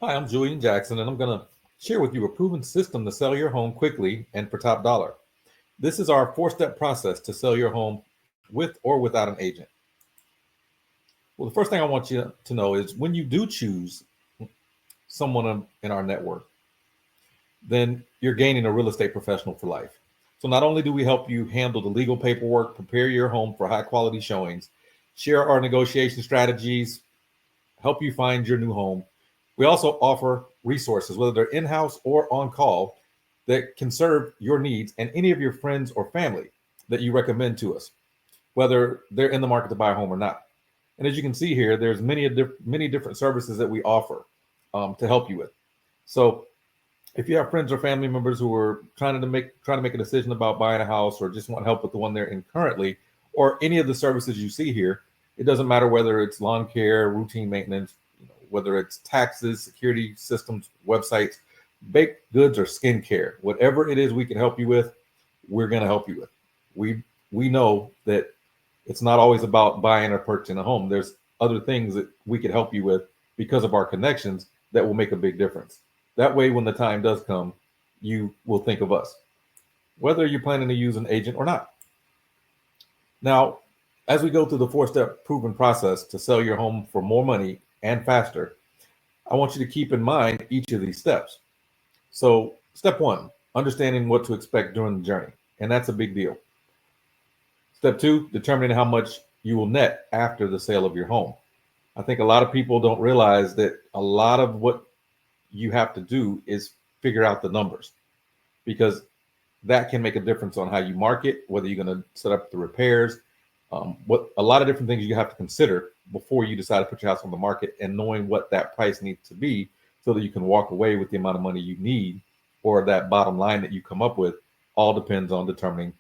Hi, I'm Julian Jackson, and I'm going to share with you a proven system to sell your home quickly and for top dollar. This is our four-step process to sell your home with or without an agent. Well, the first thing I want you to know is when you do choose someone in our network, then you're gaining a real estate professional for life. So not only do we help you handle the legal paperwork, prepare your home for high quality showings, share our negotiation strategies, help you find your new home, we also offer resources, whether they're in house or on call, that can serve your needs and any of your friends or family that you recommend to us, whether they're in the market to buy a home or not. And as you can see here, there's many different services that we offer to help you with. So if you have friends or family members who are trying to make a decision about buying a house or just want help with the one they're in currently, or any of the services you see here, it doesn't matter whether it's lawn care, routine maintenance, whether it's taxes, security systems, websites, baked goods, or skincare. Whatever it is we can help you with, we're going to help you with. We know that it's not always about buying or purchasing a home. There's other things that we could help you with because of our connections that will make a big difference. That way, when the time does come, you will think of us, whether you're planning to use an agent or not. Now, as we go through the four-step proven process to sell your home for more money and faster, I want you to keep in mind each of these steps. So, step one, understanding what to expect during the journey. And that's a big deal. Step two, determining how much you will net after the sale of your home. I think a lot of people don't realize that a lot of what you have to do is figure out the numbers, because that can make a difference on how you market, whether you're going to set up the repairs, what a lot of different things you have to consider before you decide to put your house on the market, and knowing what that price needs to be so that you can walk away with the amount of money you need, or that bottom line that you come up with, all depends on determining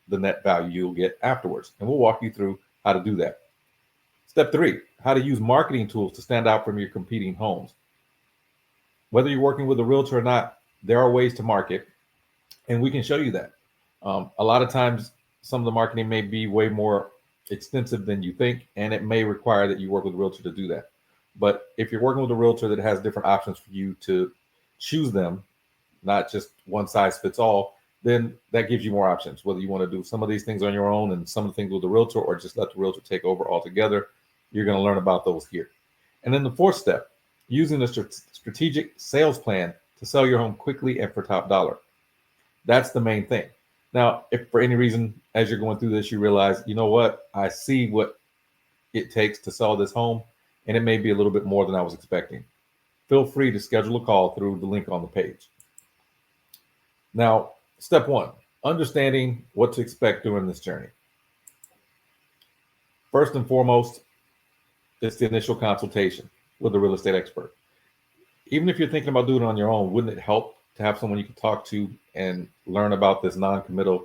the net value you'll get afterwards. And we'll walk you through how to do that. Step three, how to use marketing tools to stand out from your competing homes. Whether you're working with a realtor or not, there are ways to market, and we can show you that. A lot of times, some of the marketing may be way more extensive than you think, and it may require that you work with a realtor to do that. But if you're working with a realtor that has different options for you to choose them, not just one size fits all, then that gives you more options. Whether you want to do some of these things on your own and some of the things with the realtor, or just let the realtor take over altogether, you're going to learn about those here. And then the fourth step, using a strategic sales plan to sell your home quickly and for top dollar. That's the main thing. Now, if for any reason, as you're going through this, you realize, you know what, I see what it takes to sell this home, and it may be a little bit more than I was expecting, feel free to schedule a call through the link on the page. Now, step one, understanding what to expect during this journey. First and foremost, it's the initial consultation with a real estate expert. Even if you're thinking about doing it on your own, wouldn't it help to have someone you can talk to and learn about this non-committal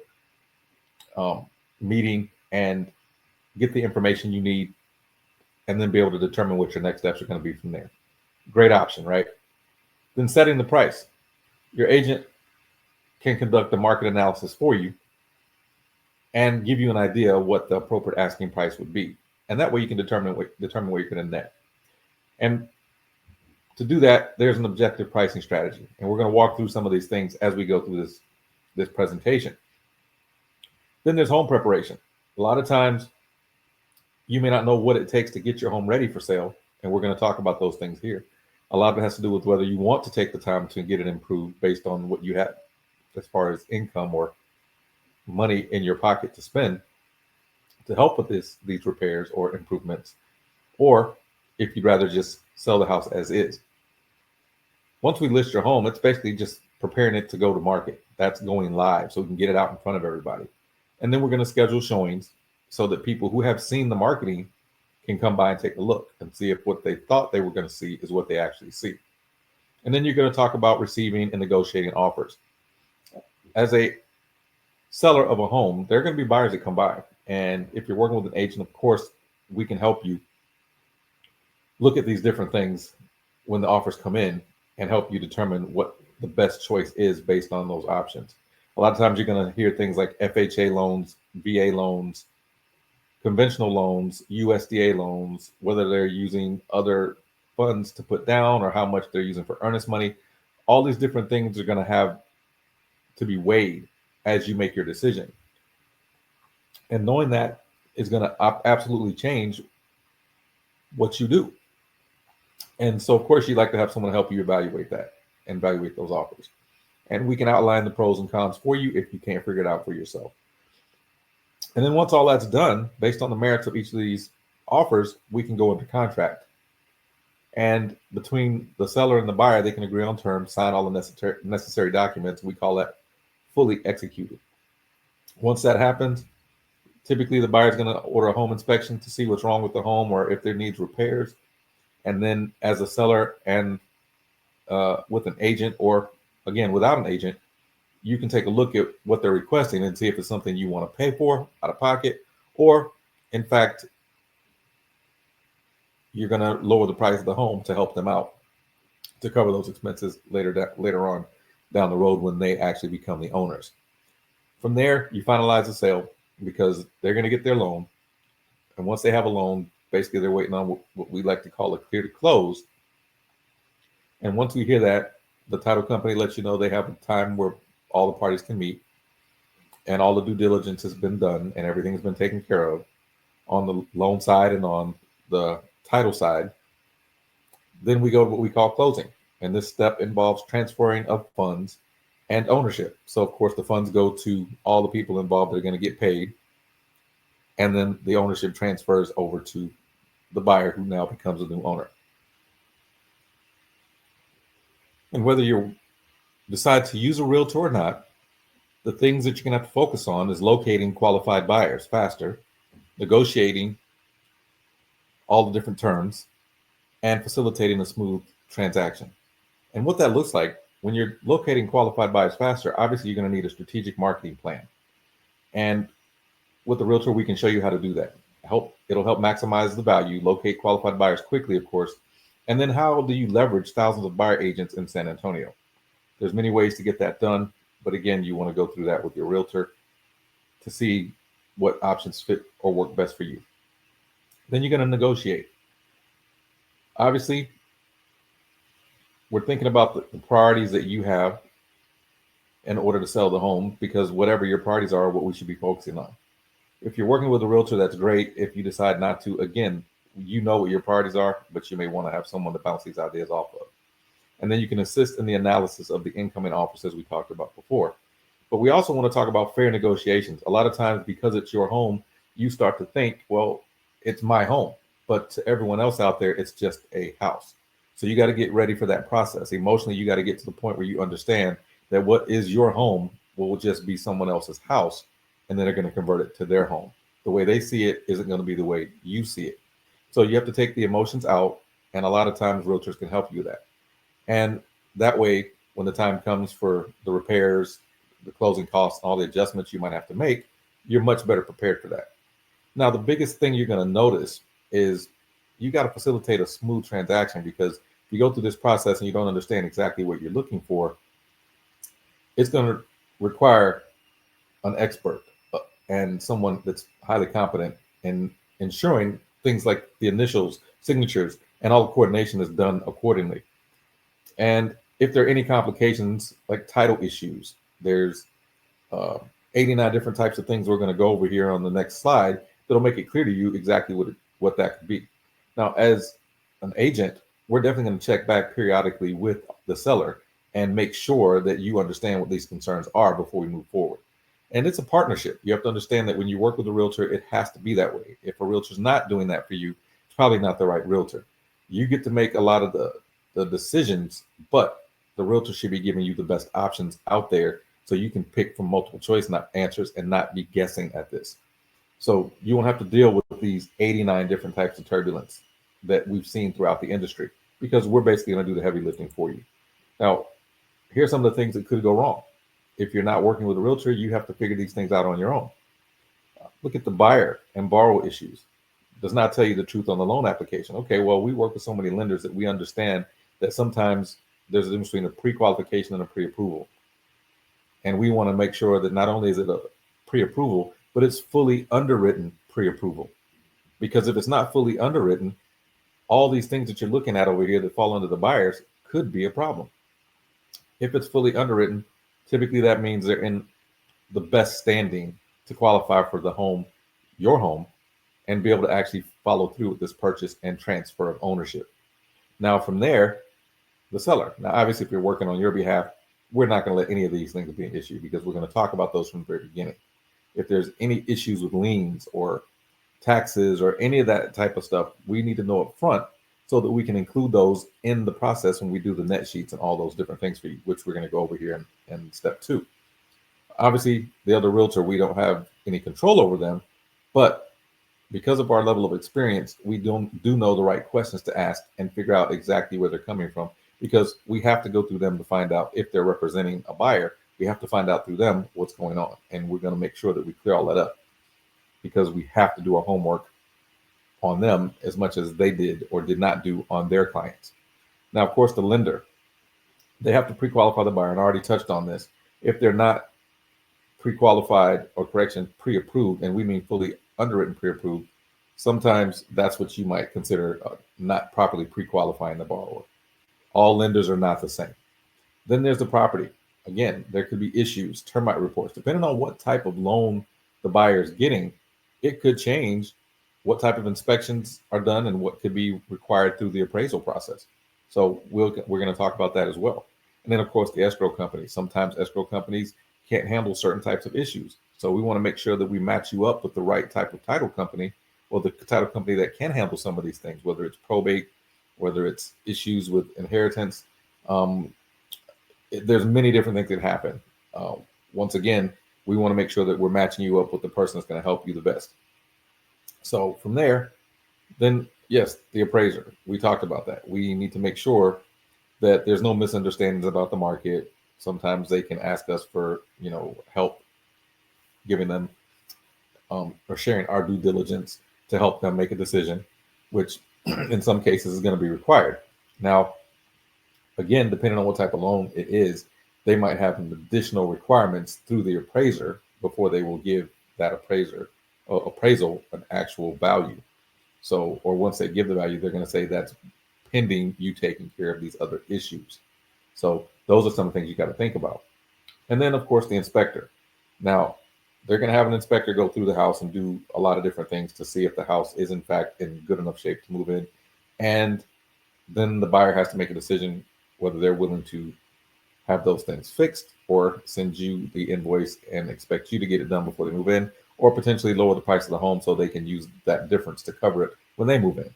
um, meeting and get the information you need, and then be able to determine what your next steps are going to be from there? Great option, right? Then setting the price. Your agent can conduct the market analysis for you and give you an idea of what the appropriate asking price would be. And that way you can determine where you're going to net. And to do that, there's an objective pricing strategy. And we're going to walk through some of these things as we go through this presentation. Then there's home preparation. A lot of times you may not know what it takes to get your home ready for sale, and we're going to talk about those things here. A lot of it has to do with whether you want to take the time to get it improved based on what you have as far as income or money in your pocket to spend to help with these repairs or improvements, or if you'd rather just sell the house as is. Once we list your home, it's basically just preparing it to go to market. That's going live so we can get it out in front of everybody. And then we're going to schedule showings so that people who have seen the marketing can come by and take a look and see if what they thought they were going to see is what they actually see. And then you're going to talk about receiving and negotiating offers. As a seller of a home, there are going to be buyers that come by. And if you're working with an agent, of course, we can help you look at these different things when the offers come in and help you determine what the best choice is based on those options. A lot of times you're going to hear things like FHA loans, VA loans, conventional loans, USDA loans, whether they're using other funds to put down or how much they're using for earnest money. All these different things are going to have to be weighed as you make your decision. And knowing that is going to absolutely change what you do. And so, of course, you'd like to have someone help you evaluate that and evaluate those offers. And we can outline the pros and cons for you if you can't figure it out for yourself. And then once all that's done, based on the merits of each of these offers, we can go into contract. And between the seller and the buyer, they can agree on terms, sign all the necessary documents. We call that fully executed. Once that happens, typically the buyer is going to order a home inspection to see what's wrong with the home or if there needs repairs. And then as a seller and with an agent, or again, without an agent, you can take a look at what they're requesting and see if it's something you want to pay for out of pocket, or in fact, you're going to lower the price of the home to help them out to cover those expenses later on down the road when they actually become the owners. From there, you finalize the sale because they're going to get their loan. And once they have a loan, basically they're waiting on what we like to call a clear to close. And once we hear that, the title company lets you know they have a time where all the parties can meet and all the due diligence has been done and everything has been taken care of on the loan side and on the title side. Then we go to what we call closing. And this step involves transferring of funds and ownership. So, of course, the funds go to all the people involved that are going to get paid. And then the ownership transfers over to the buyer who now becomes a new owner. And whether you decide to use a realtor or not, the things that you're going to have to focus on is locating qualified buyers faster, negotiating all the different terms, and facilitating a smooth transaction. And what that looks like, when you're locating qualified buyers faster, obviously you're going to need a strategic marketing plan. And with the realtor, we can show you how to do that. It'll help maximize the value, locate qualified buyers quickly, of course. And then how do you leverage thousands of buyer agents in San Antonio? There's many ways to get that done. But again, you want to go through that with your realtor to see what options fit or work best for you. Then you're going to negotiate. Obviously, we're thinking about the priorities that you have in order to sell the home, because whatever your priorities are what we should be focusing on. If you're working with a realtor, that's great. If you decide not to, again, you know what your priorities are, but you may want to have someone to bounce these ideas off of. And then you can assist in the analysis of the incoming offers as we talked about before. But we also want to talk about fair negotiations. A lot of times, because it's your home, you start to think, well, it's my home. But to everyone else out there, it's just a house. So you got to get ready for that process. Emotionally, you got to get to the point where you understand that what is your home will just be someone else's house, and then they're going to convert it to their home. The way they see it isn't going to be the way you see it. So you have to take the emotions out, and a lot of times realtors can help you with that. And that way, when the time comes for the repairs, the closing costs, all the adjustments you might have to make, you're much better prepared for that. Now, the biggest thing you're going to notice is you got to facilitate a smooth transaction, because if you go through this process and you don't understand exactly what you're looking for, it's going to require an expert and someone that's highly competent in ensuring things like the initials, signatures, and all the coordination is done accordingly. And if there are any complications like title issues, there's 89 different types of things we're going to go over here on the next slide that'll make it clear to you exactly what that could be. Now, as an agent, we're definitely going to check back periodically with the seller and make sure that you understand what these concerns are before we move forward. And it's a partnership. You have to understand that when you work with a realtor, it has to be that way. If a realtor's not doing that for you, it's probably not the right realtor. You get to make a lot of the decisions, but the realtor should be giving you the best options out there so you can pick from multiple choice answers and not be guessing at this. So you won't have to deal with these 89 different types of turbulence that we've seen throughout the industry, because we're basically going to do the heavy lifting for you. Now, here's some of the things that could go wrong. If you're not working with a realtor, you have to figure these things out on your own. Look at the buyer and borrow issues. Does not tell you the truth on the loan application. Okay, well, we work with so many lenders that we understand that sometimes there's a difference between a pre-qualification and a pre-approval. And we want to make sure that not only is it a pre-approval, but it's fully underwritten pre-approval. Because if it's not fully underwritten, all these things that you're looking at over here that fall under the buyers could be a problem. If it's fully underwritten, typically that means they're in the best standing to qualify for the home, your home, and be able to actually follow through with this purchase and transfer of ownership. Now, from there, the seller. Now, obviously, if you're working on your behalf, we're not going to let any of these things be an issue because we're going to talk about those from the very beginning. If there's any issues with liens or taxes or any of that type of stuff, we need to know up front so that we can include those in the process when we do the net sheets and all those different things for you, which we're going to go over here in step 2. Obviously, the other realtor, we don't have any control over them, but because of our level of experience, we do know the right questions to ask and figure out exactly where they're coming from, because we have to go through them to find out if they're representing a buyer. We have to find out through them what's going on, and we're going to make sure that we clear all that up because we have to do our homework on them as much as they did or did not do on their clients. Now, of course, the lender, they have to pre-qualify the buyer, and I already touched on this. If they're not pre-qualified, or correction, pre-approved, and we mean fully underwritten pre-approved, sometimes that's what you might consider not properly pre-qualifying the borrower. All lenders are not the same. Then there's the property. Again, there could be issues, termite reports. Depending on what type of loan the buyer is getting, it could change what type of inspections are done and what could be required through the appraisal process. So we're going to talk about that as well. And then, of course, the escrow company. Sometimes escrow companies can't handle certain types of issues. So we want to make sure that we match you up with the right type of title company, or the title company that can handle some of these things, whether it's probate, whether it's issues with inheritance. There's many different things that happen. Once again, we want to make sure that we're matching you up with the person that's going to help you the best. So from there, then yes, the appraiser. We talked about that. We need to make sure that there's no misunderstandings about the market. Sometimes they can ask us for, help giving them or sharing our due diligence to help them make a decision, which in some cases is going to be required. Now, again, depending on what type of loan it is, they might have additional requirements through the appraiser before they will give that appraisal an actual value. So, or once they give the value, they're going to say that's pending you taking care of these other issues. So those are some things you got to think about. And then, of course, the inspector. Now, they're going to have an inspector go through the house and do a lot of different things to see if the house is, in fact, in good enough shape to move in. And then the buyer has to make a decision whether they're willing to have those things fixed or send you the invoice and expect you to get it done before they move in, or potentially lower the price of the home so they can use that difference to cover it when they move in.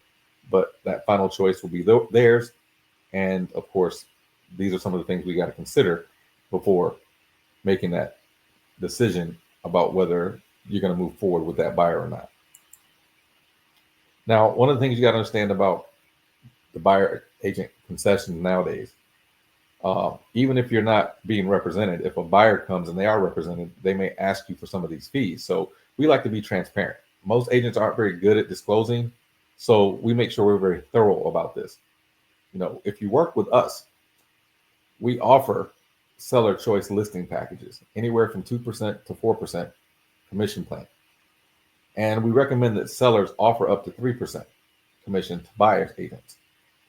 But that final choice will be theirs. And of course, these are some of the things we got to consider before making that decision about whether you're going to move forward with that buyer or not. Now, one of the things you got to understand about the buyer agent concessions nowadays, even if you're not being represented, if a buyer comes and they are represented, they may ask you for some of these fees. So we like to be transparent. Most agents aren't very good at disclosing, so we make sure we're very thorough about this. If you work with us, we offer seller choice listing packages, anywhere from 2% to 4% commission plan. And we recommend that sellers offer up to 3% commission to buyers agents.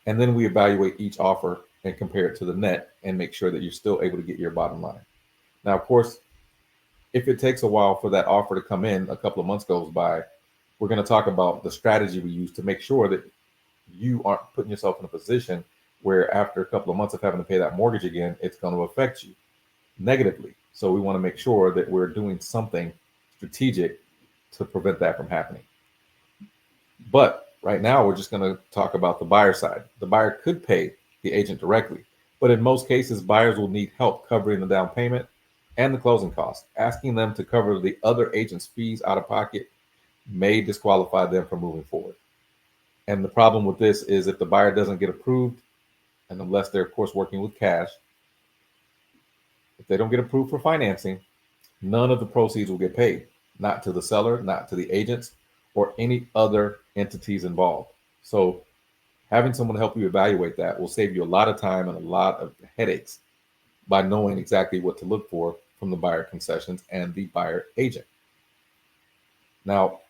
And then we evaluate each offer and compare it to the net and make sure that you're still able to get your bottom line. Now, of course, if it takes a while for that offer to come in, a couple of months goes by, we're going to talk about the strategy we use to make sure that you aren't putting yourself in a position where after a couple of months of having to pay that mortgage again, it's going to affect you negatively. So we want to make sure that we're doing something strategic to prevent that from happening. But right now, we're just going to talk about the buyer side. The buyer could pay the agent directly, but in most cases, buyers will need help covering the down payment and the closing costs. Asking them to cover the other agent's fees out of pocket may disqualify them from moving forward. And the problem with this is if the buyer doesn't get approved, and unless they're, of course, working with cash, if they don't get approved for financing, none of the proceeds will get paid, not to the seller, not to the agents, or any other entities involved. So having someone help you evaluate that will save you a lot of time and a lot of headaches by knowing exactly what to look for from the buyer concessions and the buyer agent. Now,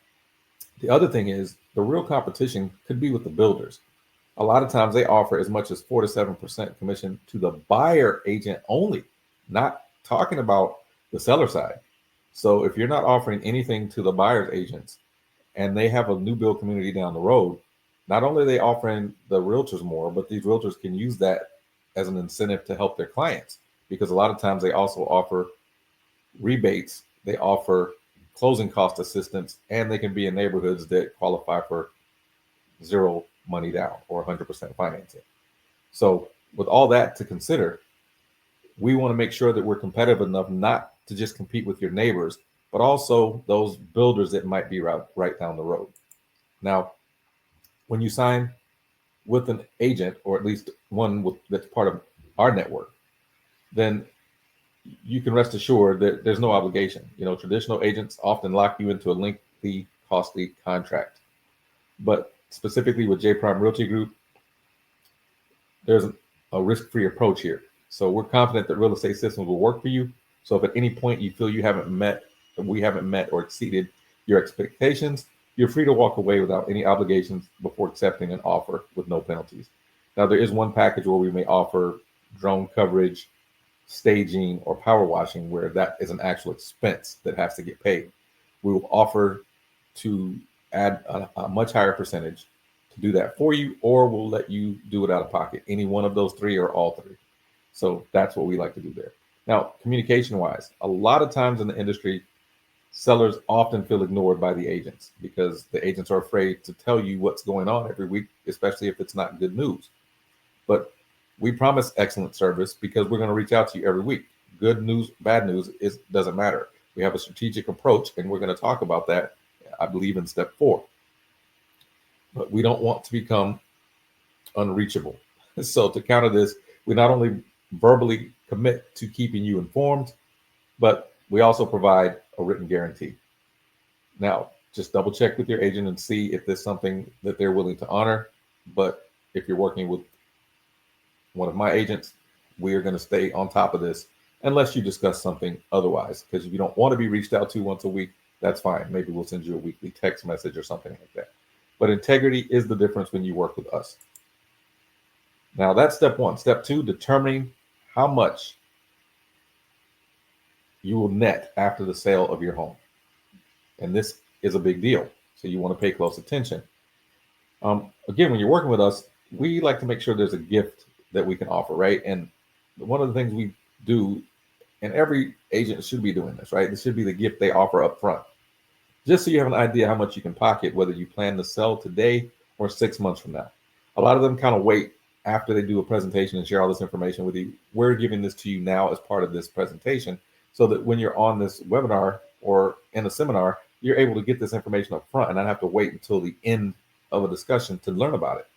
the other thing is the real competition could be with the builders. A lot of times they offer as much as 4 to 7% commission to the buyer agent only, not talking about the seller side. So if you're not offering anything to the buyer's agents and they have a new build community down the road, not only are they offering the realtors more, but these realtors can use that as an incentive to help their clients, because a lot of times they also offer rebates, they offer closing cost assistance, and they can be in neighborhoods that qualify for zero money down or 100% financing. So, with all that to consider, we want to make sure that we're competitive enough not to just compete with your neighbors, but also those builders that might be right down the road. Now, when you sign with an agent, or at least one that's part of our network, then you can rest assured that there's no obligation. Traditional agents often lock you into a lengthy, costly contract. But specifically with J Prime Realty Group, there's a risk-free approach here. So we're confident that Real Estate Systems will work for you. So if at any point you feel we haven't met or exceeded your expectations, you're free to walk away without any obligations before accepting an offer with no penalties. Now, there is one package where we may offer drone coverage, staging, or power washing, where that is an actual expense that has to get paid. We will offer to add a much higher percentage to do that for you, or we'll let you do it out of pocket, any one of those three or all three. So that's what we like to do there. Now, communication wise, a lot of times in the industry, sellers often feel ignored by the agents because the agents are afraid to tell you what's going on every week, especially if it's not good news. But we promise excellent service because we're going to reach out to you every week. Good news, bad news, doesn't matter. We have a strategic approach, and we're going to talk about that, I believe, in step 4. But we don't want to become unreachable. So to counter this, we not only verbally commit to keeping you informed, but we also provide a written guarantee. Now, just double check with your agent and see if there's something that they're willing to honor. But if you're working with one of my agents, we are going to stay on top of this unless you discuss something otherwise. Because if you don't want to be reached out to once a week, that's fine. Maybe we'll send you a weekly text message or something like that. But integrity is the difference when you work with us. Now, that's step 1. Step 2, determining how much you will net after the sale of your home. And this is a big deal, so you want to pay close attention. Again, when you're working with us, we like to make sure there's a gift that we can offer, right? And one of the things we do, and every agent should be doing this, right? This should be the gift they offer up front, just so you have an idea how much you can pocket, whether you plan to sell today or 6 months from now. A lot of them kind of wait after they do a presentation and share all this information with you. We're giving this to you now as part of this presentation, so that when you're on this webinar or in a seminar, you're able to get this information up front and not have to wait until the end of a discussion to learn about it.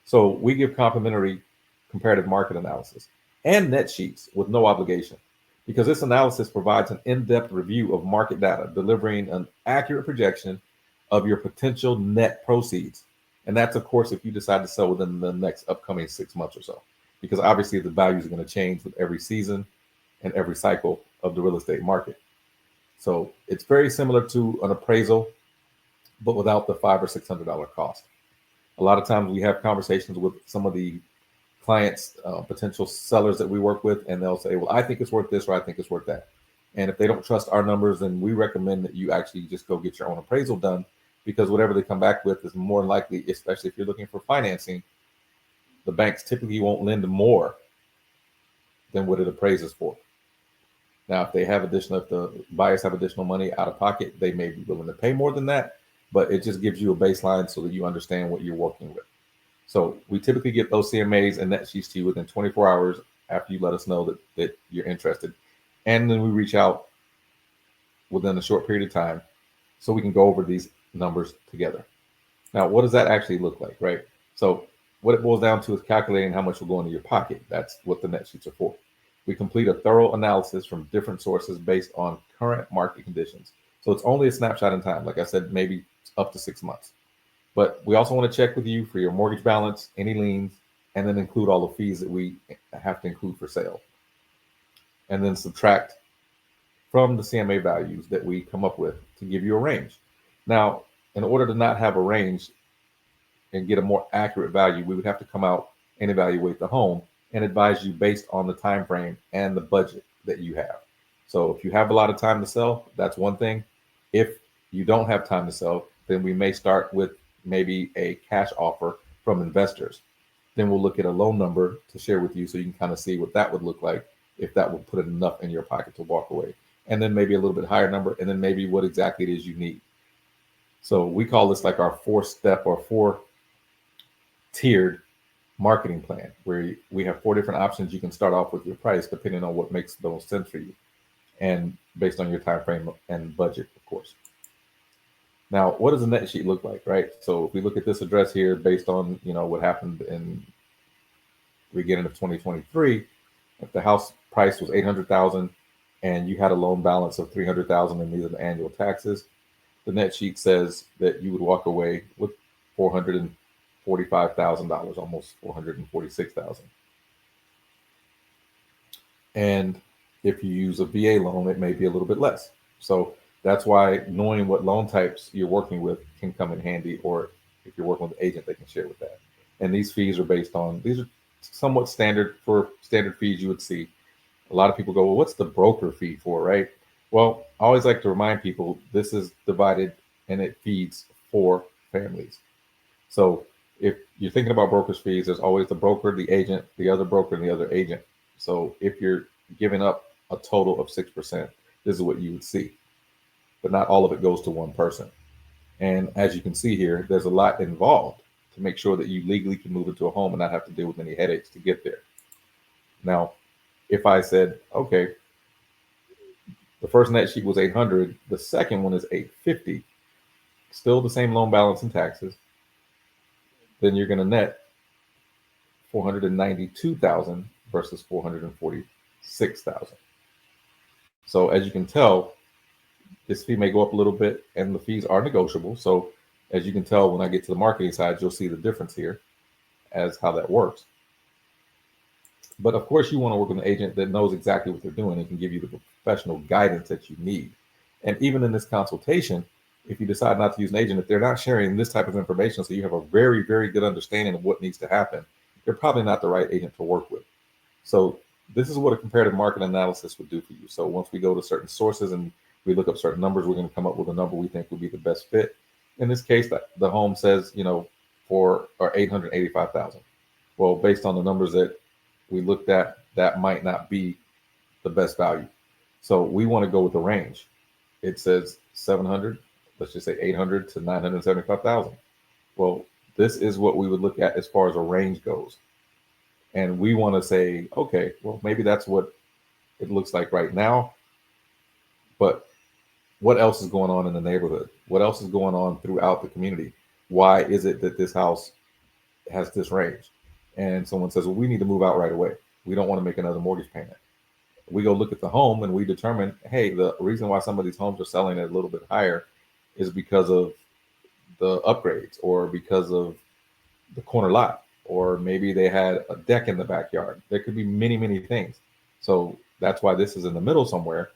So we give complimentary comparative market analysis and net sheets with no obligation, because this analysis provides an in-depth review of market data, delivering an accurate projection of your potential net proceeds. And that's, of course, if you decide to sell within the next upcoming 6 months or so, because obviously the values are going to change with every season and every cycle of the real estate market. So it's very similar to an appraisal, but without the $500 or $600 cost. A lot of times we have conversations with some of the clients, potential sellers that we work with, and they'll say, well, I think it's worth this, or I think it's worth that. And if they don't trust our numbers, then we recommend that you actually just go get your own appraisal done, because whatever they come back with is more likely, especially if you're looking for financing, the banks typically won't lend more than what it appraises for. Now, if the buyers have additional money out of pocket, they may be willing to pay more than that, but it just gives you a baseline so that you understand what you're working with. So we typically get those CMAs and net sheets to you within 24 hours after you let us know that you're interested. And then we reach out within a short period of time so we can go over these numbers together. Now, what does that actually look like, right? So what it boils down to is calculating how much will go into your pocket. That's what the net sheets are for. We complete a thorough analysis from different sources based on current market conditions. So it's only a snapshot in time. Like I said, maybe up to 6 months. But we also want to check with you for your mortgage balance, any liens, and then include all the fees that we have to include for sale. And then subtract from the CMA values that we come up with to give you a range. Now, in order to not have a range and get a more accurate value, we would have to come out and evaluate the home and advise you based on the time frame and the budget that you have. So if you have a lot of time to sell, that's one thing. If you don't have time to sell, then we may start with maybe a cash offer from investors. Then we'll look at a loan number to share with you so you can kind of see what that would look like, if that will put enough in your pocket to walk away. And then maybe a little bit higher number, and then maybe what exactly it is you need. So we call this like our 4-step or 4-tiered marketing plan, where we have 4 different options. You can start off with your price depending on what makes the most sense for you, and based on your time frame and budget, of course. Now, what does a net sheet look like, right? So if we look at this address here, based on what happened in the beginning of 2023, if the house price was 800,000 and you had a loan balance of 300,000 and these are the annual taxes, the net sheet says that you would walk away with $445,000, almost 446,000. And if you use a VA loan, it may be a little bit less. So that's why knowing what loan types you're working with can come in handy, or if you're working with an agent, they can share with that. And these fees are these are somewhat standard fees you would see. A lot of people go, well, what's the broker fee for, right? Well, I always like to remind people this is divided and it feeds 4 families. So if you're thinking about broker's fees, there's always the broker, the agent, the other broker, and the other agent. So if you're giving up a total of 6%, this is what you would see. But not all of it goes to one person. And as you can see here, there's a lot involved to make sure that you legally can move into a home and not have to deal with any headaches to get there. Now, if I said, okay, the first net sheet was 800, the second one is 850, still the same loan balance and taxes, then you're going to net 492,000 versus 446,000. So as you can tell, this fee may go up a little bit, and the fees are negotiable. So as you can tell, when I get to the marketing side, you'll see the difference here as how that works. But of course, you want to work with an agent that knows exactly what they're doing and can give you the professional guidance that you need. And even in this consultation, if you decide not to use an agent, if they're not sharing this type of information, so you have a very, very good understanding of what needs to happen, they're probably not the right agent to work with. So this is what a comparative market analysis would do for you. So once we go to certain sources and we look up certain numbers, we're going to come up with a number we think would be the best fit. In this case, the home says, for 885,000. Well, based on the numbers that we looked at, that might not be the best value. So we want to go with a range. It says 700, let's just say 800 to 975,000. Well, this is what we would look at as far as a range goes. And we want to say, okay, well, maybe that's what it looks like right now. But what else is going on in the neighborhood? What else is going on throughout the community? Why is it that this house has this range? And someone says, well, we need to move out right away. We don't want to make another mortgage payment. We go look at the home and we determine, hey, the reason why some of these homes are selling at a little bit higher is because of the upgrades, or because of the corner lot, or maybe they had a deck in the backyard. There could be many, many things. So that's why this is in the middle somewhere,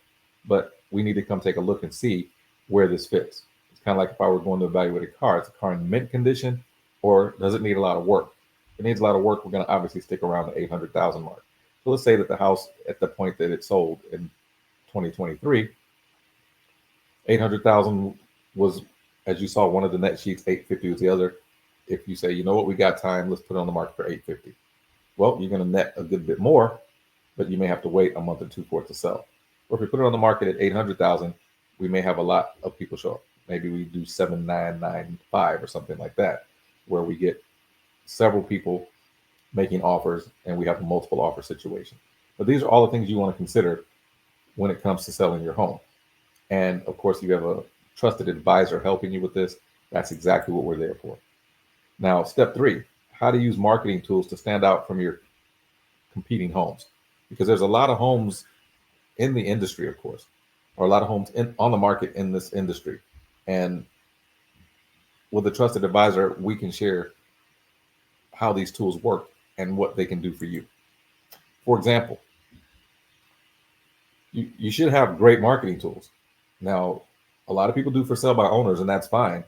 but we need to come take a look and see where this fits. It's kind of like if I were going to evaluate a car, is the car in mint condition, or does it need a lot of work? If it needs a lot of work, we're going to obviously stick around the 800,000 mark. So let's say that the house at the point that it sold in 2023, 800,000 was, as you saw, one of the net sheets, 850 was the other. If you say, you know what, we got time, let's put it on the market for 850. Well, you're going to net a good bit more, but you may have to wait a month or two for it to sell. Or if we put it on the market at 800,000, we may have a lot of people show up. Maybe we do 7,995 or something like that, where we get several people making offers and we have a multiple offer situation. But these are all the things you want to consider when it comes to selling your home. And of course, you have a trusted advisor helping you with this. That's exactly what we're there for. Now, step 3, how to use marketing tools to stand out from your competing homes. Because there's a lot of homes in the industry, of course, or a lot of homes on the market in this industry. And with a trusted advisor, we can share how these tools work and what they can do for you. For example, you should have great marketing tools. Now, a lot of people do for sale by owners, and that's fine.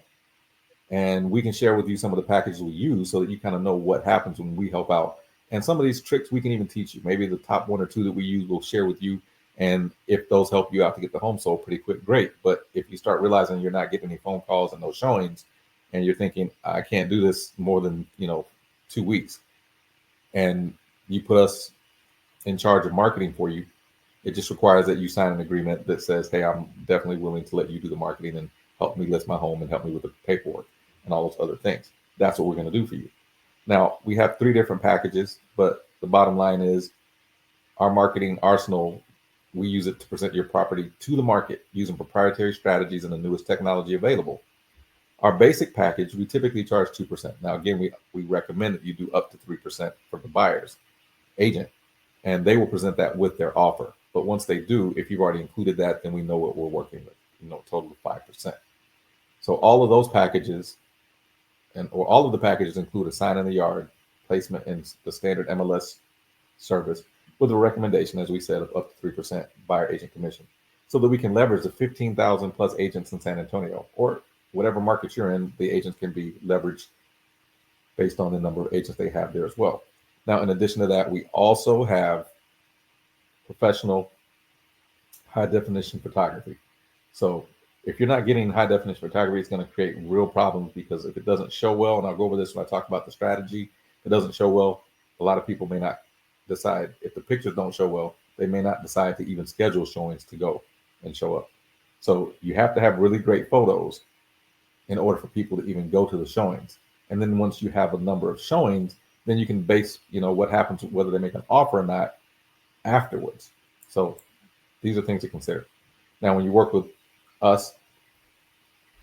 and we can share with you some of the packages we use so that you kind of know what happens when we help out. And some of these tricks we can even teach you. Maybe the top one or two that we use we'll share with you. And if those help you out to get the home sold pretty quick, great. But if you start realizing you're not getting any phone calls and no showings, and you're thinking, I can't do this more than 2 weeks, and you put us in charge of marketing for you, it just requires that you sign an agreement that says, hey, I'm definitely willing to let you do the marketing and help me list my home and help me with the paperwork and all those other things. That's what we're going to do for you. Now, we have 3 different packages, but the bottom line is our marketing arsenal, we use it to present your property to the market using proprietary strategies and the newest technology available. Our basic package, we typically charge 2%. Now, again, we recommend that you do up to 3% for the buyer's agent, and they will present that with their offer. But once they do, if you've already included that, then we know what we're working with, total of 5%. So all of those packages or all of the packages include a sign in the yard, placement in the standard MLS service with a recommendation, as we said, of up to 3% buyer agent commission, so that we can leverage the 15,000 plus agents in San Antonio, or whatever market you're in. The agents can be leveraged based on the number of agents they have there as well. Now, in addition to that, we also have professional high definition photography. So if you're not getting high definition photography, it's going to create real problems, because if it doesn't show well, and I'll go over this when I talk about the strategy, if it doesn't show well, a lot of people may not decide. If the pictures don't show well, they may not decide to even schedule showings to go and show up. So you have to have really great photos in order for people to even go to the showings. And then once you have a number of showings, then you can base, what happens, whether they make an offer or not afterwards. So these are things to consider. Now, when you work with us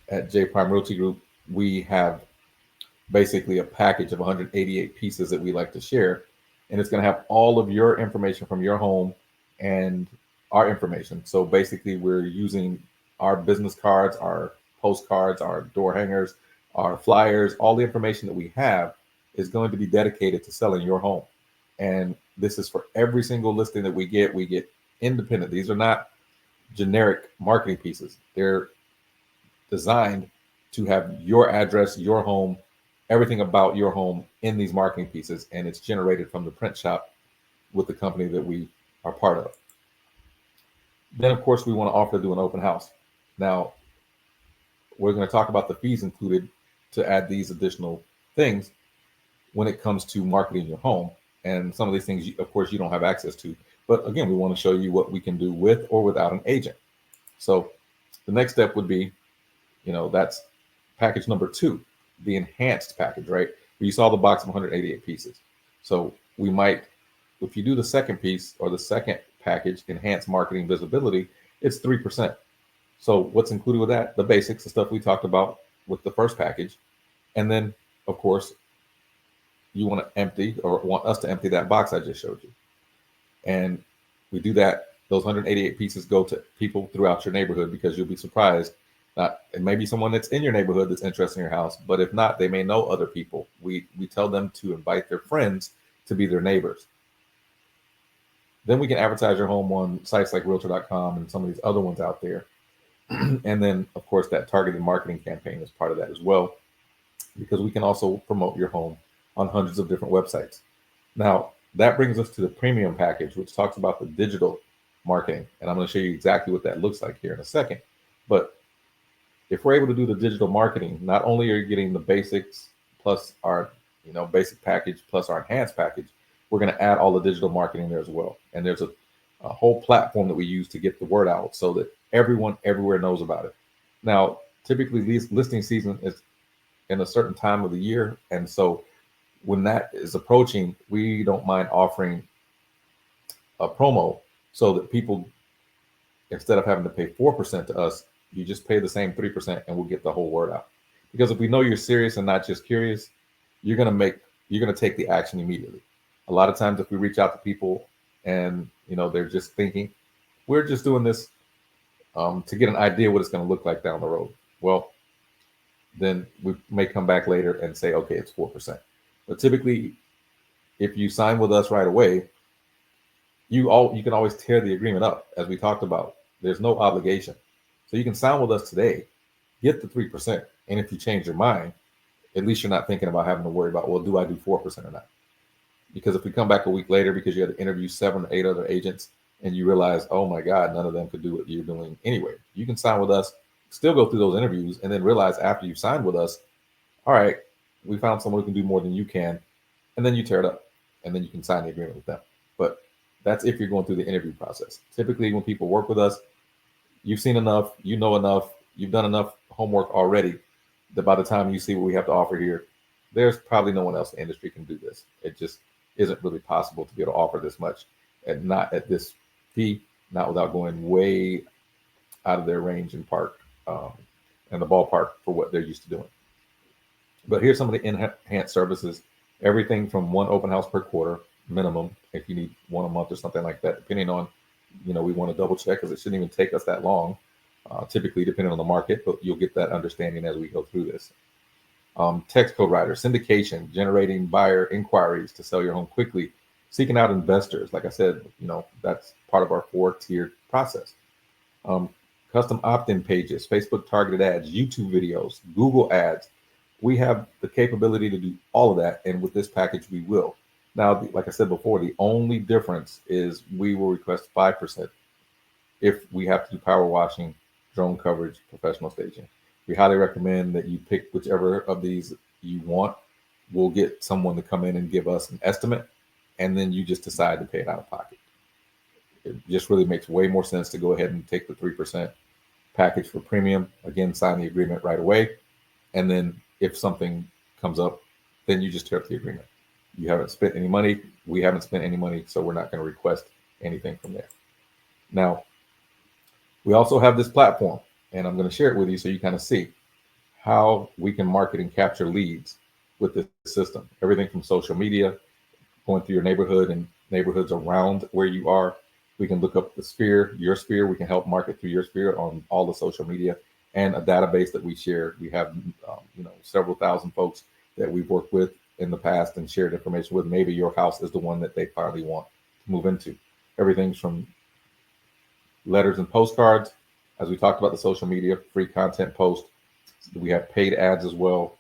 at J Prime Realty Group, we have basically a package of 188 pieces that we like to share, and it's going to have all of your information from your home and our information. So basically, we're using our business cards, our postcards, our door hangers, our flyers, all the information that we have is going to be dedicated to selling your home. And this is for every single listing that we get. We get independent. These are not generic marketing pieces. They're designed to have your address, your home, everything about your home in these marketing pieces, and it's generated from the print shop with the company that we are part of. Then, of course, we want to offer to do an open house. Now, we're going to talk about the fees included to add these additional things when it comes to marketing your home. And some of these things, of course, you don't have access to. But again, we want to show you what we can do with or without an agent. So the next step would be, that's package number 2, the enhanced package, right? You saw the box of 188 pieces. So we might, if you do the second piece or the second package, enhanced marketing visibility, it's 3%. So what's included with that? The basics, the stuff we talked about with the first package. And then, of course, you want to empty, or want us to empty, that box I just showed you. And we do that. Those 188 pieces go to people throughout your neighborhood, because you'll be surprised. It may be someone that's in your neighborhood that's interested in your house, but if not, they may know other people. We tell them to invite their friends to be their neighbors. Then we can advertise your home on sites like Realtor.com and some of these other ones out there. And then, of course, that targeted marketing campaign is part of that as well, because we can also promote your home on hundreds of different websites. Now, that brings us to the premium package, which talks about the digital marketing. And I'm going to show you exactly what that looks like here in a second. But if we're able to do the digital marketing, not only are you getting the basics plus our basic package plus our enhanced package, we're going to add all the digital marketing there as well. And there's a whole platform that we use to get the word out so that everyone everywhere knows about it. Now, typically listing season is in a certain time of the year. And so when that is approaching, we don't mind offering a promo so that people, instead of having to pay 4% to us, you just pay the same 3% and we'll get the whole word out. Because if we know you're serious and not just curious, you're going to take the action immediately. A lot of times if we reach out to people and they're just thinking, we're just doing this to get an idea what it's going to look like down the road. Well, then we may come back later and say, okay, it's 4%. But typically, if you sign with us right away, you can always tear the agreement up, as we talked about. There's no obligation. So you can sign with us today, get the 3%. And if you change your mind, at least you're not thinking about having to worry about, well, do I do 4% or not? Because if we come back a week later because you had to interview 7 or 8 other agents and you realize, oh my God, none of them could do what you're doing anyway, you can sign with us, still go through those interviews, and then realize after you signed with us, all right, we found someone who can do more than you can, and then you tear it up, and then you can sign the agreement with them. But that's if you're going through the interview process. Typically, when people work with us, you've seen enough, you know enough, you've done enough homework already that by the time you see what we have to offer here, there's probably no one else in the industry can do this. It just isn't really possible to be able to offer this much and not at this fee, not without going way out of their range and and the ballpark for what they're used to doing. But here's some of the enhanced services, everything from 1 open house per quarter minimum, if you need 1 a month or something like that, depending on, we want to double check because it shouldn't even take us that long, typically depending on the market, but you'll get that understanding as we go through this. Text code writer, syndication, generating buyer inquiries to sell your home quickly, seeking out investors. Like I said, that's part of our 4-tiered process. Custom opt-in pages, Facebook targeted ads, YouTube videos, Google ads. We have the capability to do all of that. And with this package, we will. Now, like I said before, the only difference is we will request 5% if we have to do power washing, drone coverage, professional staging. We highly recommend that you pick whichever of these you want. We'll get someone to come in and give us an estimate, and then you just decide to pay it out of pocket. It just really makes way more sense to go ahead and take the 3% package for premium. Again, sign the agreement right away. And then if something comes up, then you just tear up the agreement. You haven't spent any money. We haven't spent any money, so we're not going to request anything from there. Now, we also have this platform, and I'm going to share it with you so you kind of see how we can market and capture leads with this system. Everything from social media, going through your neighborhood and neighborhoods around where you are. We can look up the sphere, your sphere. We can help market through your sphere on all the social media and a database that we share. We have, several thousand folks that we've worked with in the past and shared information with. Maybe your house is the one that they finally want to move into. Everything's from letters and postcards, as we talked about the social media, free content post. We have paid ads as well,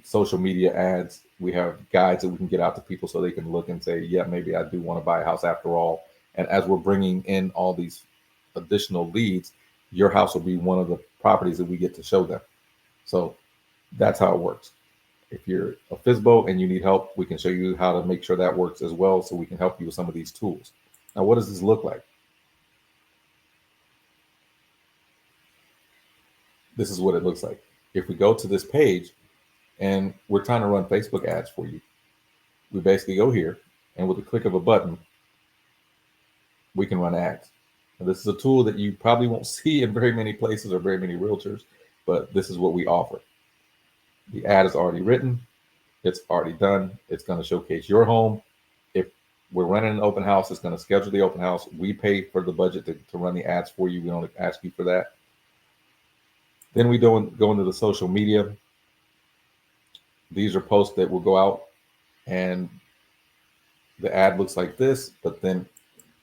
social media ads. We have guides that we can get out to people so they can look and say, yeah, maybe I do want to buy a house after all. And as we're bringing in all these additional leads, your house will be one of the properties that we get to show them. So that's how it works. If you're a FSBO and you need help, we can show you how to make sure that works as well, so we can help you with some of these tools. Now, what does this look like? This is what it looks like. If we go to this page and we're trying to run Facebook ads for you, we basically go here, and with the click of a button, we can run ads. Now, this is a tool that you probably won't see in very many places or very many realtors, but this is what we offer. The ad is already written. It's already done. It's going to showcase your home. If we're running an open house, it's going to schedule the open house. We pay for the budget to run the ads for you. We don't ask you for that. Then we go into the social media. These are posts that will go out, and the ad looks like this, but then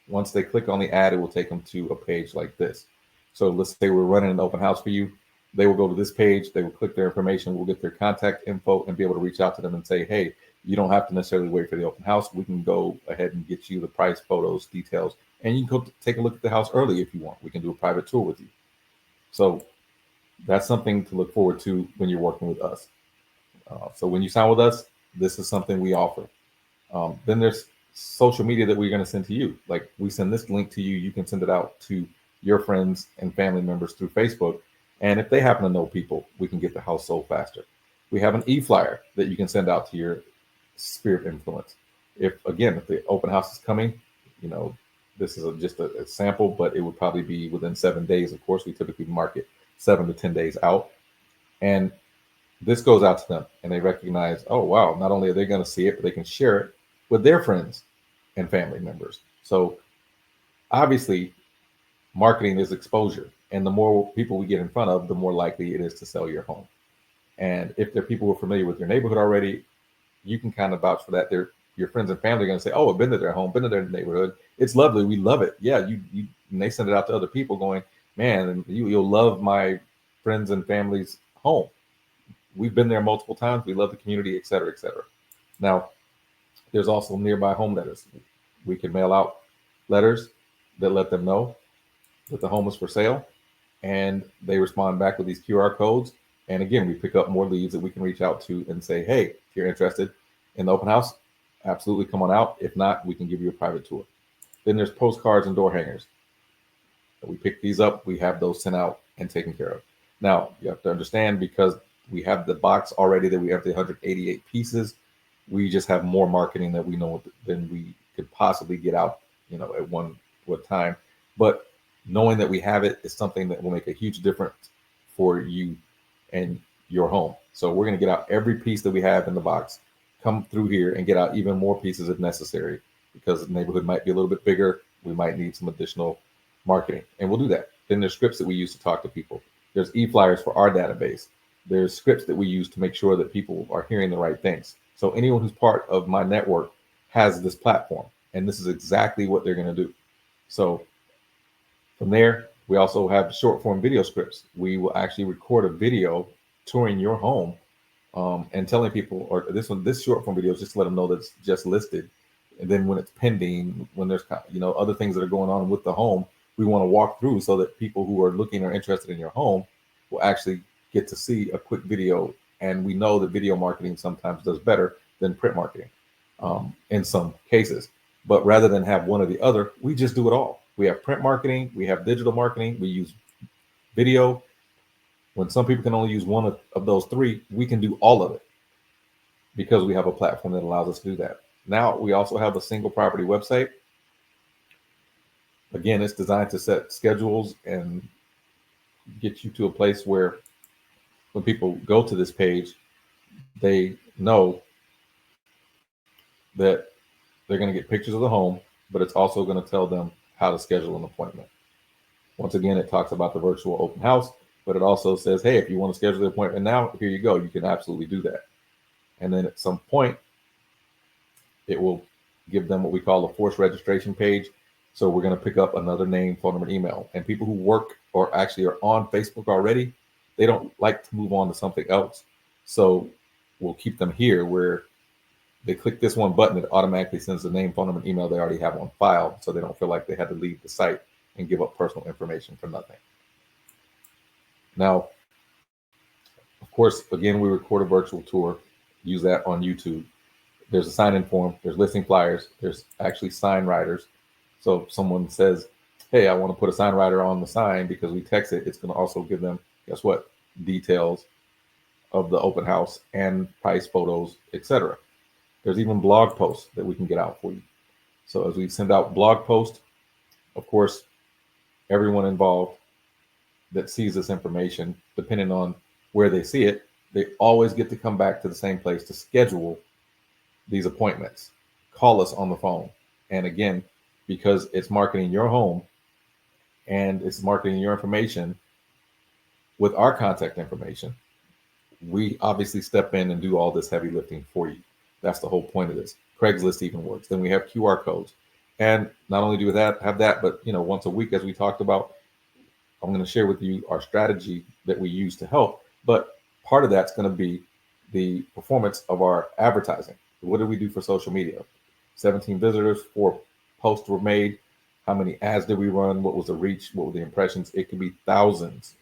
once they click on the ad, it will take them to a page like this. So let's say we're running an open house for you. They will go to this page, they will click their information, we'll get their contact info and be able to reach out to them and say, hey, you don't have to necessarily wait for the open house. We can go ahead and get you the price, photos, details, and you can go take a look at the house early if you want. We can do a private tour with you. So that's something to look forward to when you're working with us. So when you sign with us, this is something we offer. Then there's social media that we're going to send to you. Like we send this link to you, you can send it out to your friends and family members through Facebook. And if they happen to know people, we can get the house sold faster. We have an e-flyer that you can send out to your sphere of influence. If the open house is coming, this is just a sample, but it would probably be within 7 days. Of course, we typically market 7 to 10 days out. And this goes out to them and they recognize, oh, wow, not only are they going to see it, but they can share it with their friends and family members. So obviously, marketing is exposure. And the more people we get in front of, the more likely it is to sell your home. And if there are people who are familiar with your neighborhood already, you can kind of vouch for that. Your friends and family are going to say, oh, I've been to their home, been to their neighborhood. It's lovely. We love it. Yeah, you and they send it out to other people going, man, you'll love my friends and family's home. we've been there multiple times. We love the community, et cetera, et cetera. Now, there's also nearby home letters. We can mail out letters that let them know that the home is for sale, and they respond back with these QR codes. And again, we pick up more leads that we can reach out to and say, hey, if you're interested in the open house, absolutely come on out. If not, we can give you a private tour. Then there's postcards and door hangers. We pick these up, we have those sent out and taken care of. Now, you have to understand, because we have the box already, that we have the 188 pieces, we just have more marketing that we know than we could possibly get out, at one time. But knowing that we have it is something that will make a huge difference for you and your home. So we're going to get out every piece that we have in the box, come through here and get out even more pieces if necessary, because the neighborhood might be a little bit bigger. We might need some additional marketing, and we'll do that. Then there's scripts that we use to talk to people. There's e-flyers for our database. There's scripts that we use to make sure that people are hearing the right things. So anyone who's part of my network has this platform, and this is exactly what they're going to do. So from there, we also have short form video scripts. We will actually record a video touring your home, and telling people, or this short form video is just to let them know that it's just listed. And then when it's pending, when there's other things that are going on with the home, we want to walk through so that people who are looking or interested in your home will actually get to see a quick video. And we know that video marketing sometimes does better than print marketing, in some cases. But rather than have one or the other, we just do it all. We have print marketing, we have digital marketing, we use video. When some people can only use one of those three, we can do all of it because we have a platform that allows us to do that. Now, we also have a single property website. Again, it's designed to set schedules and get you to a place where when people go to this page, they know that they're going to get pictures of the home, but it's also going to tell them how to schedule an appointment. Once again, it talks about the virtual open house, but it also says, hey, if you want to schedule the appointment now, here you go. You can absolutely do that. And then at some point, it will give them what we call a forced registration page. So we're going to pick up another name, phone number, and email. And people who work or actually are on Facebook already, they don't like to move on to something else. So we'll keep them here where they click this one button, it automatically sends the name, phone number, and email they already have on file, so they don't feel like they had to leave the site and give up personal information for nothing. Now, of course, again, we record a virtual tour, use that on YouTube. There's a sign-in form, there's listing flyers, there's actually sign writers. So if someone says, hey, I want to put a sign writer on the sign, because we text it, it's going to also give them, guess what, details of the open house and price, photos, etc. There's even blog posts that we can get out for you. So as we send out blog posts, of course, everyone involved that sees this information, depending on where they see it, they always get to come back to the same place to schedule these appointments. Call us on the phone. And again, because it's marketing your home and it's marketing your information with our contact information, we obviously step in and do all this heavy lifting for you. That's the whole point of this. Craigslist even works. Then we have QR codes. And not only do we have that, but once a week, as we talked about, I'm going to share with you our strategy that we use to help. But part of that's going to be the performance of our advertising. What do we do for social media? 17 visitors, 4 posts were made. How many ads did we run? What was the reach? What were the impressions? It could be thousands.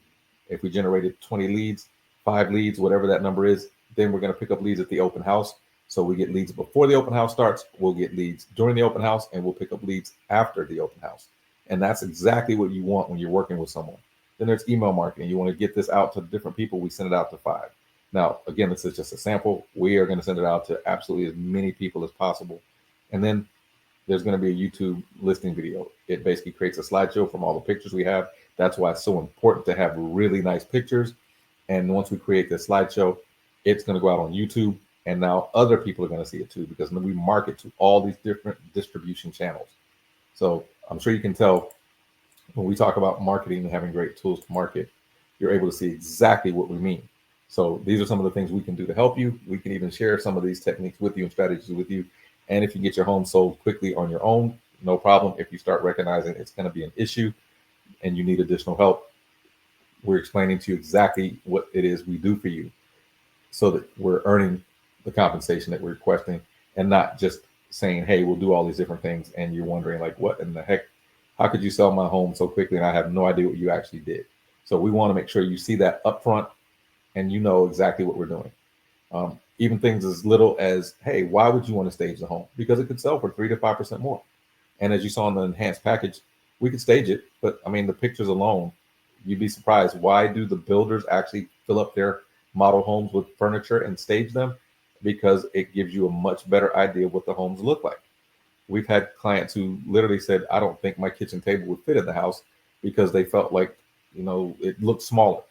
If we generated 20 leads, 5 leads, whatever that number is, then we're going to pick up leads at the open house. So we get leads before the open house starts. We'll get leads during the open house, and we'll pick up leads after the open house. And that's exactly what you want when you're working with someone. Then there's email marketing. You want to get this out to different people. We send it out to 5. Now, again, this is just a sample. We are going to send it out to absolutely as many people as possible. And then there's going to be a YouTube listing video. It basically creates a slideshow from all the pictures we have. That's why it's so important to have really nice pictures. And once we create this slideshow, it's going to go out on YouTube. And now other people are going to see it too, because we market to all these different distribution channels. So I'm sure you can tell when we talk about marketing and having great tools to market, you're able to see exactly what we mean. So these are some of the things we can do to help you. We can even share some of these techniques with you and strategies with you. And if you get your home sold quickly on your own, no problem. If you start recognizing it's going to be an issue and you need additional help, we're explaining to you exactly what it is we do for you. so that we're earning the compensation that we're requesting, and not just saying, hey, we'll do all these different things, and you're wondering like, what in the heck, how could you sell my home so quickly and I have no idea what you actually did? So we want to make sure you see that upfront and you know exactly what we're doing. Even things as little as, hey, why would you want to stage the home? Because it could sell for 3 to 5% more. And as you saw in the enhanced package, we could stage it, but I mean, the pictures alone, you'd be surprised. Why do the builders actually fill up their model homes with furniture and stage them? Because it gives you a much better idea of what the homes look like. We've had clients who literally said, I don't think my kitchen table would fit in the house because they felt like, it looked smaller.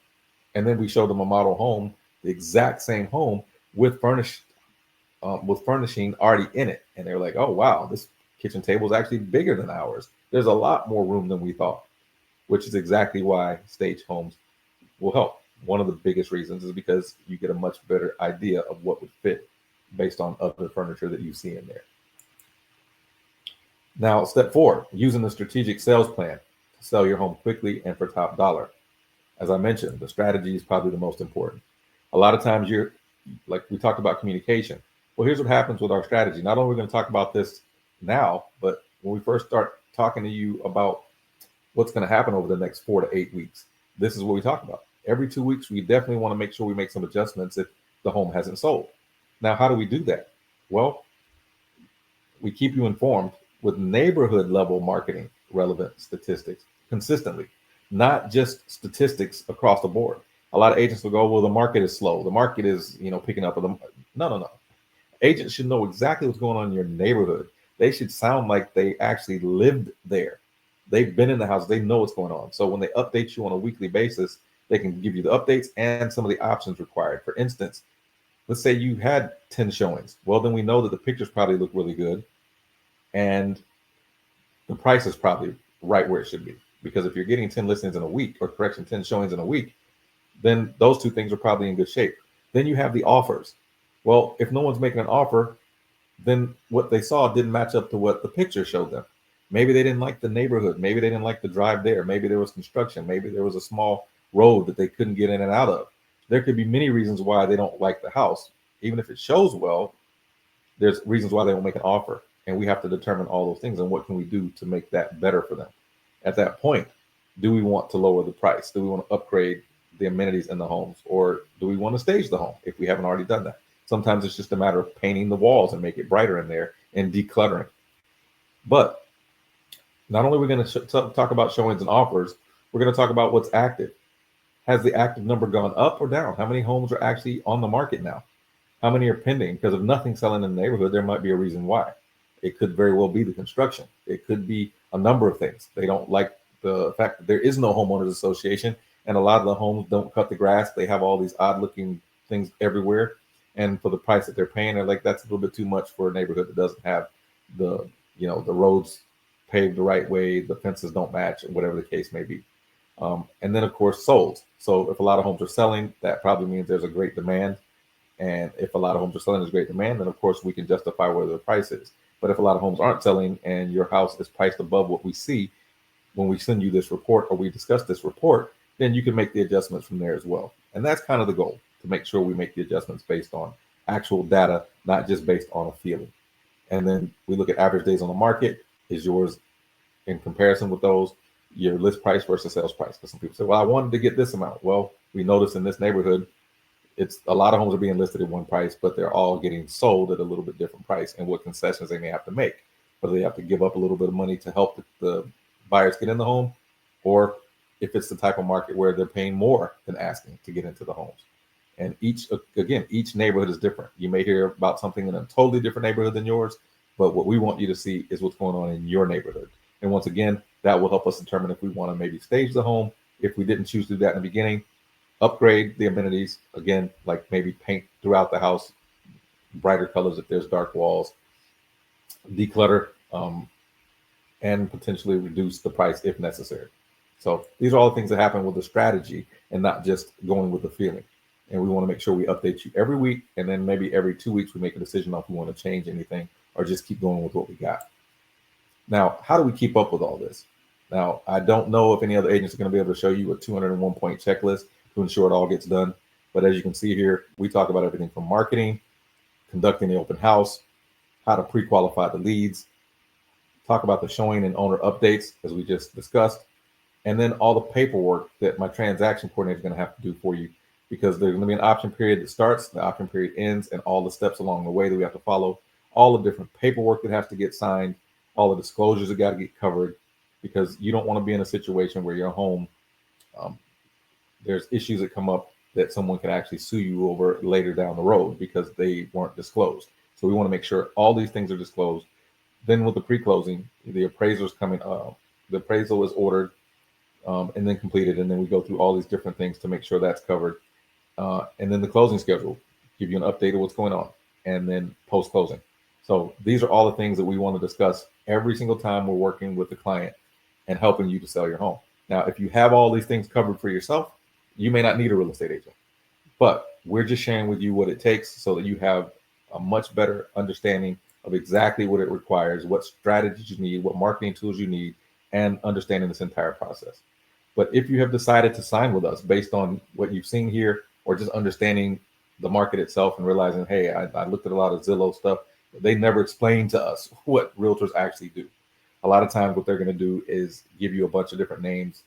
And then we showed them a model home, the exact same home with furnishing already in it, and they were like, "Oh wow, this kitchen table is actually bigger than ours. There's a lot more room than we thought," which is exactly why stage homes will help. One of the biggest reasons is because you get a much better idea of what would fit based on other furniture that you see in there. Now, step 4, using the strategic sales plan to sell your home quickly and for top dollar. As I mentioned, the strategy is probably the most important. A lot of times you're like we talked about communication. Well, here's what happens with our strategy. Not only are we going to talk about this now, but when we first start talking to you about what's going to happen over the next 4 to 8 weeks, this is what we talk about. Every 2 weeks, we definitely want to make sure we make some adjustments if the home hasn't sold. Now, how do we do that? Well, we keep you informed with neighborhood level marketing relevant statistics consistently, not just statistics across the board. A lot of agents will go, well, the market is slow. The market is, picking up. No, no, no. Agents should know exactly what's going on in your neighborhood. They should sound like they actually lived there. They've been in the house. They know what's going on. So when they update you on a weekly basis, they can give you the updates and some of the options required. For instance, let's say you had 10 showings. Well, then we know that the pictures probably look really good and the price is probably right where it should be. Because if you're getting 10 listings in a week, or correction, 10 showings in a week, then those two things are probably in good shape. Then you have the offers. Well, if no one's making an offer, then what they saw didn't match up to what the picture showed them. Maybe they didn't like the neighborhood. Maybe they didn't like the drive there. Maybe there was construction. Maybe there was a small road that they couldn't get in and out of. There could be many reasons why they don't like the house. Even if it shows well, there's reasons why they won't make an offer. And we have to determine all those things and what can we do to make that better for them. At that point, do we want to lower the price? Do we want to upgrade the amenities in the homes? Or do we want to stage the home if we haven't already done that? Sometimes it's just a matter of painting the walls and make it brighter in there and decluttering. But not only are we going to talk about showings and offers, we're going to talk about what's active. Has the active number gone up or down? How many homes are actually on the market now? How many are pending? Because if nothing's selling in the neighborhood, there might be a reason why. It could very well be the construction. It could be a number of things. They don't like the fact that there is no homeowners association, and a lot of the homes don't cut the grass. They have all these odd looking things everywhere. And for the price that they're paying, they're like, that's a little bit too much for a neighborhood that doesn't have the roads paved the right way, the fences don't match, and whatever the case may be. And then, of course, sold. So if a lot of homes are selling, that probably means there's a great demand. And if a lot of homes are selling, there's great demand, then of course we can justify where the price is. But if a lot of homes aren't selling and your house is priced above what we see when we send you this report or we discuss this report, then you can make the adjustments from there as well. And that's kind of the goal, to make sure we make the adjustments based on actual data, not just based on a feeling. And then we look at average days on the market. Is yours in comparison with those, your list price versus sales price? Because some people say, well, I wanted to get this amount. Well, we notice in this neighborhood, it's a lot of homes are being listed at one price, but they're all getting sold at a little bit different price, and what concessions they may have to make. Whether they have to give up a little bit of money to help the buyers get in the home, or if it's the type of market where they're paying more than asking to get into the homes. And each neighborhood is different. You may hear about something in a totally different neighborhood than yours, but what we want you to see is what's going on in your neighborhood. And once again, that will help us determine if we want to maybe stage the home. If we didn't choose to do that in the beginning, upgrade the amenities, again, like maybe paint throughout the house brighter colors if there's dark walls, declutter, and potentially reduce the price if necessary. So these are all the things that happen with the strategy and not just going with the feeling. And we want to make sure we update you every week, and then maybe every 2 weeks we make a decision on if we want to change anything or just keep going with what we got. Now, how do we keep up with all this? Now, I don't know if any other agents are going to be able to show you a 201 point checklist to ensure it all gets done. But as you can see here, we talk about everything from marketing, conducting the open house, how to pre-qualify the leads, talk about the showing and owner updates, as we just discussed, and then all the paperwork that my transaction coordinator is going to have to do for you, because there's going to be an option period that starts, the option period ends, and all the steps along the way that we have to follow, all the different paperwork that has to get signed, all the disclosures that got to get covered, because you don't want to be in a situation where your home, there's issues that come up that someone can actually sue you over later down the road because they weren't disclosed. So we want to make sure all these things are disclosed. Then with the pre-closing, the appraiser's coming. The appraisal is ordered and then completed, and then we go through all these different things to make sure that's covered. And then the closing schedule, give you an update of what's going on, and then post-closing. So these are all the things that we want to discuss every single time we're working with the client and helping you to sell your home. Now, if you have all these things covered for yourself, you may not need a real estate agent, but we're just sharing with you what it takes so that you have a much better understanding of exactly what it requires, what strategies you need, what marketing tools you need, and understanding this entire process. But if you have decided to sign with us based on what you've seen here, or just understanding the market itself and realizing, hey, I looked at a lot of Zillow stuff, but they never explained to us what realtors actually do. A lot of times what they're going to do is give you a bunch of different names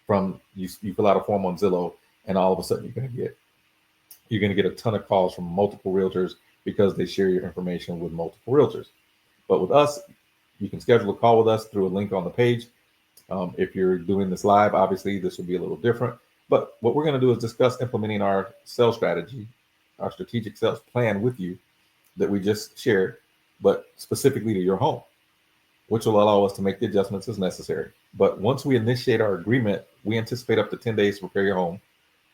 from you fill out a form on Zillow, and all of a sudden you're going to get a ton of calls from multiple realtors because they share your information with multiple realtors. But with us, you can schedule a call with us through a link on the page. If you're doing this live, obviously this will be a little different. But what we're going to do is discuss implementing our sales strategy, our strategic sales plan with you that we just shared, but specifically to your home, which will allow us to make the adjustments as necessary. But once we initiate our agreement, we anticipate up to 10 days to prepare your home,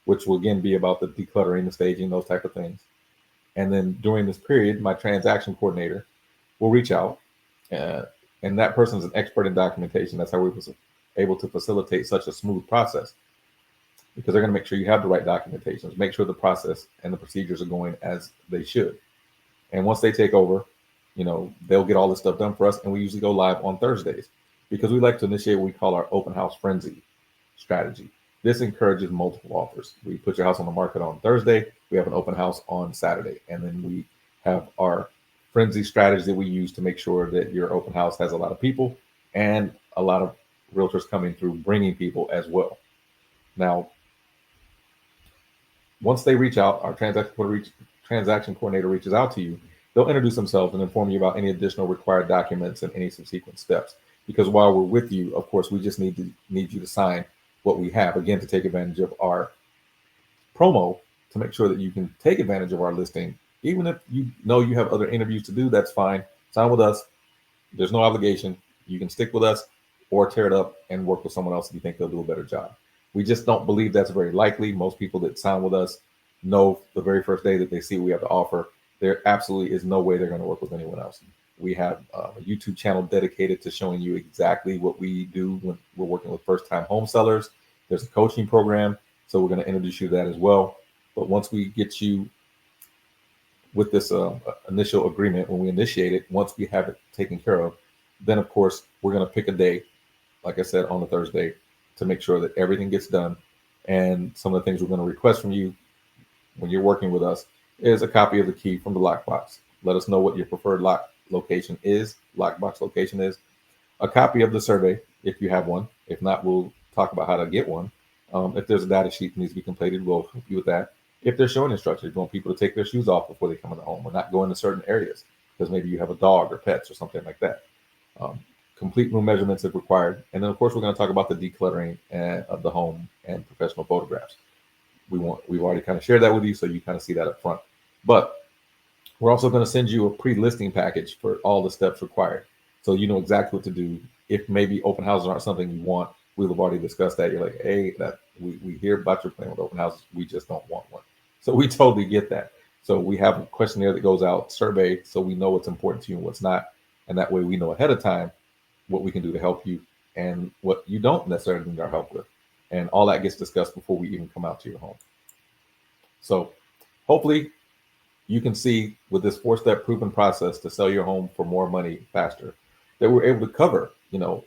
which will again be about the decluttering, the staging, those type of things. And then during this period, my transaction coordinator will reach out, and that person is an expert in documentation. That's how we was able to facilitate such a smooth process, because they're going to make sure you have the right documentations, make sure the process and the procedures are going as they should. And once they take over, they'll get all this stuff done for us. And we usually go live on Thursdays because we like to initiate what we call our open house frenzy strategy. This encourages multiple offers. We put your house on the market on Thursday. We have an open house on Saturday. And then we have our frenzy strategy that we use to make sure that your open house has a lot of people and a lot of realtors coming through, bringing people as well. Now, once they reach out, our transaction coordinator reaches out to you. They'll introduce themselves and inform you about any additional required documents and any subsequent steps. Because while we're with you, of course, we just need you to sign what we have, again, to take advantage of our promo, to make sure that you can take advantage of our listing. Even if you have other interviews to do, that's fine. Sign with us. There's no obligation. You can stick with us or tear it up and work with someone else if you think they'll do a better job. We just don't believe that's very likely. Most people that sign with us know the very first day that they see what we have to offer, there absolutely is no way they're going to work with anyone else. We have a YouTube channel dedicated to showing you exactly what we do when we're working with first-time home sellers. There's a coaching program, so we're going to introduce you to that as well. But once we get you with this initial agreement, when we initiate it, once we have it taken care of, then of course we're going to pick a day, like I said, on a Thursday, to make sure that everything gets done. And some of the things we're going to request from you when you're working with us is a copy of the key from the lockbox. Let us know what your preferred lockbox location is, a copy of the survey if you have one. If not, we'll talk about how to get one. If there's a data sheet that needs to be completed, we'll help you with that. If they're showing instructions, you want people to take their shoes off before they come in the home or not go into certain areas because maybe you have a dog or pets or something like that. Complete room measurements if required. And then, of course, we're going to talk about the decluttering of the home and professional photographs. We've already kind of shared that with you, so you kind of see that up front. But we're also going to send you a pre-listing package for all the steps required, so you know exactly what to do. If maybe open houses aren't something you want, we'll have already discussed that. You're like, hey, that we hear about your plan with open houses. We just don't want one. So we totally get that. So we have a questionnaire that goes out, survey, so we know what's important to you and what's not. And that way we know ahead of time what we can do to help you and what you don't necessarily need our help with. And all that gets discussed before we even come out to your home. So hopefully you can see with this 4-step proven process to sell your home for more money faster, that we're able to cover,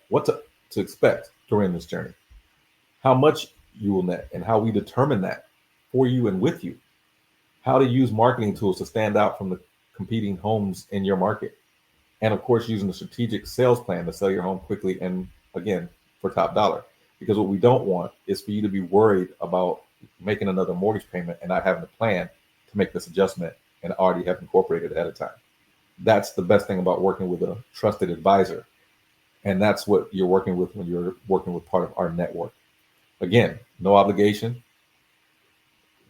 what to expect during this journey, how much you will net, and how we determine that. for you and with you, how to use marketing tools to stand out from the competing homes in your market, and of course, using a strategic sales plan to sell your home quickly and again for top dollar. Because what we don't want is for you to be worried about making another mortgage payment and not having a plan to make this adjustment and already have incorporated ahead of time. That's the best thing about working with a trusted advisor. And that's what you're working with when you're working with part of our network. Again, no obligation.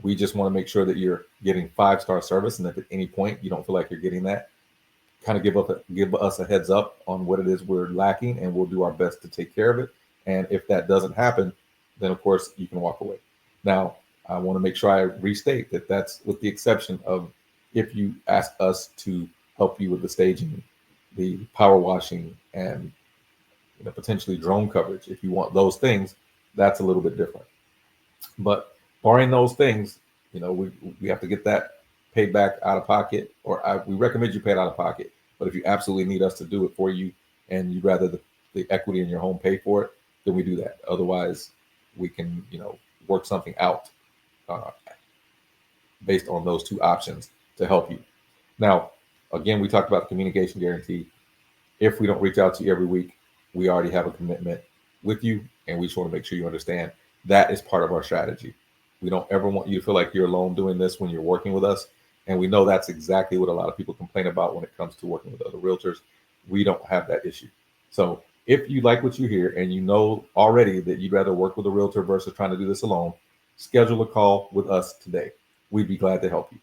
We just want to make sure that you're getting 5-star service, and if at any point you don't feel like you're getting that, kind of give us a heads up on what it is we're lacking, and we'll do our best to take care of it. And if that doesn't happen, then of course you can walk away. Now, I want to make sure I restate that that's with the exception of if you ask us to help you with the staging, the power washing, and potentially drone coverage. If you want those things, that's a little bit different. But barring those things, we have to get that paid back out of pocket, or we recommend you pay it out of pocket. But if you absolutely need us to do it for you, and you'd rather the equity in your home pay for it, then we do that. Otherwise, we can work something out based on those two options to help you. Now, again, we talked about the communication guarantee. If we don't reach out to you every week, we already have a commitment with you, and we just want to make sure you understand that is part of our strategy. We don't ever want you to feel like you're alone doing this when you're working with us. And we know that's exactly what a lot of people complain about when it comes to working with other realtors. We don't have that issue. So if you like what you hear and you know already that you'd rather work with a realtor versus trying to do this alone, schedule a call with us today. We'd be glad to help you.